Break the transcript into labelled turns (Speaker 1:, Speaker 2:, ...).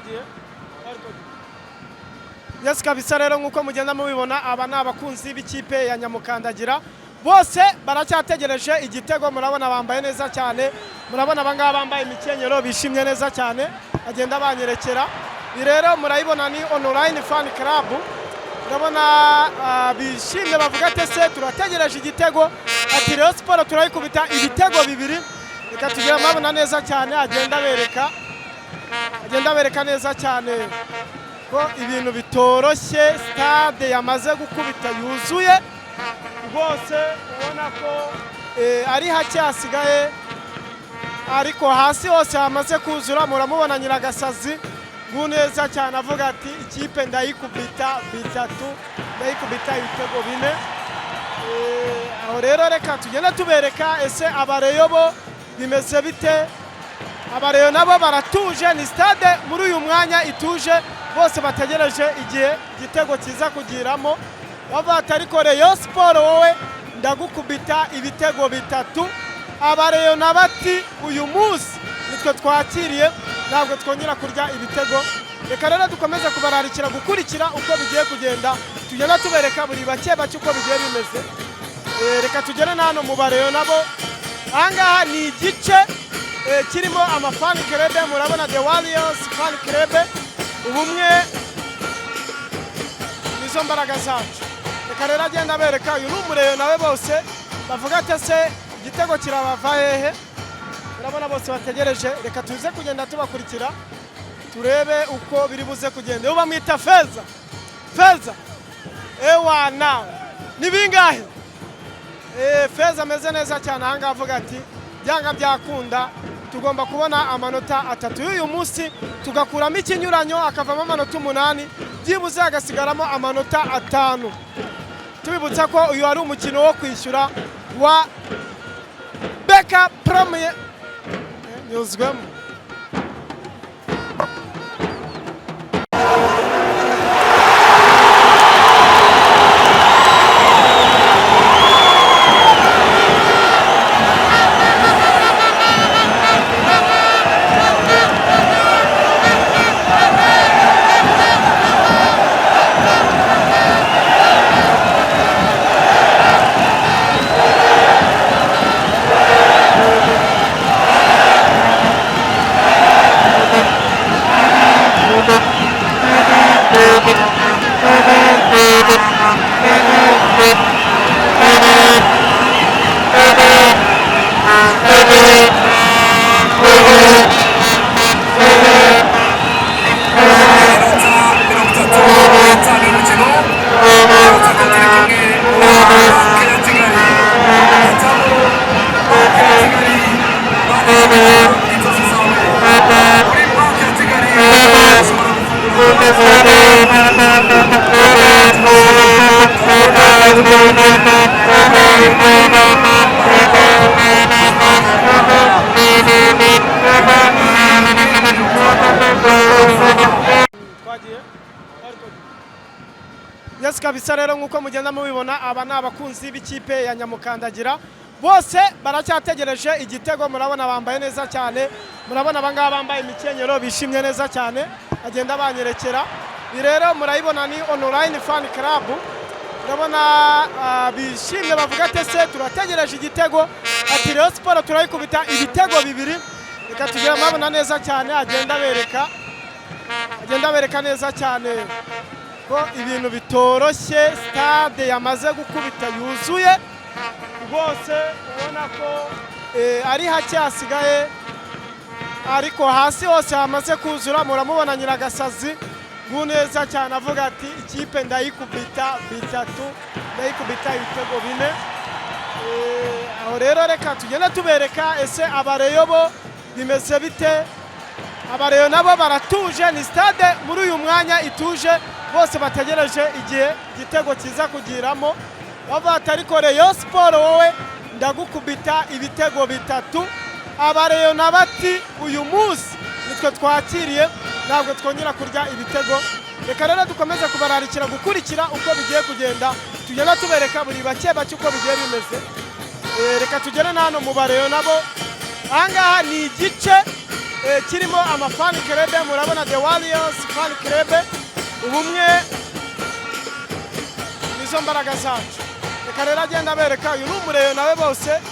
Speaker 1: twagiye Yes kabisa rero nkuko mugenda mubibona aba nabakunzi b'ikipe ya Nyamukandagira bose baracyategereje igitego murabona bambaye neza cyane murabona abangaba bambaye imikenyero bishimye neza cyane agenda banyerekera rero murayibona ni online fan club murabona bishimye bavuga ati se turategereje igitego ati Rayon Sport turayikubita ibitego bibiri reka tugira mabona neza cyane agenda bereka neza cyane ko ibintu bitoroshye stade yamaze gukubita yuzuye bose ubona ko ari hake hasigaye ariko hasi hose hamaze kuzura muramubona Nyiragasazi neza cyane avuga ati ikipe ndayikubita bitatu ndayikubita ibitego bine aho rero reka tugenda tubereka ese abareyo bo bimeze bite abareyo nabo baratuje ni stade muri uyu mwanya ituje bose bategereje igihe igitego kiza kugiramo bavuga ariko Rayon Sport wowe ndagukubita ibitego bitatu abareyo nabati uyu munsi nitwe twakiriye ntabwo twongera kurya ibitego reka rero dukomeze kubararikira gukurikira uko bigiye kugenda tugenda tubereka buri bake uko bigiye bimeze reka tugere nano mu bareyo nabo ahangaha ni igice kirimo amafani club murabona The Warriors fan club ubumwe nizo mbaraga zacu reka rero agenda bereka uyu n'umureyo nawe bose bavuga ati se igitego kirabava hehe murabona bose bategereje reka tuze kugenda tubakurikira turebe uko biri buze kugenda uba mwita Feza ewana ni bingahe Feza ameze neza cyane ahangaha avuga ati byanga byakunda tugomba kubona amanota atatu y'uyu munsi tugakuramo ikinyuranyo akavamo amanota 8 byibuze agasigaramo amanota 5 tubibutsa ko uyu ari umukino wo kwishyura wa Beka Premier nyuzwemo Yes kabisa rero nkuko mugenda mubibona aba nabakunzi b'ikipe ya Nyamukandagira bose baracyategereje igitego murabona bambaye neza cyane murabona abangaba bambaye imikenyero bishimye neza cyane agenda banyerekera rero murayibona ni online fan club murabona bishimye bavuga ati se turategereje igitego ati Rayon Sport turayikubita ibitego bibiri reka tugira mabona neza cyane agenda bereka neza cyane ko ibintu bitoroshye stade yamaze gukubita yuzuye bose ubona ko ari hake hasigaye ariko hasi hose hamaze kuzura muramubona Nyiragasazi neza cyane avuga ati ikipe ndayikubita bitatu ndayikubita ibitego bine aho rero reka tugenda tubereka ese abareyo bo bimeze bite abareyo nabo baratuje ni stade muri uyu mwanya ituje bose bategereje igihe igitego kiza kugiramo bavuga ariko Rayon Sport wowe ndagukubita ibitego bitatu abareyo nabati uyu munsi nitwe twakiriye ntabwo twongera kurya ibitego reka rero dukomeze kubararikira gukurikira uko bigiye kugenda tugenda tubereka buri bake uko bigiye bimeze reka tugere nano mu bareyo nabo ahangaha ni igice kirimo amafani club, murabona The Warriors fan club. Ubumwe nizo mbaraga zacu. Reka rero agenda abereka uyu ni umureyo nawe bose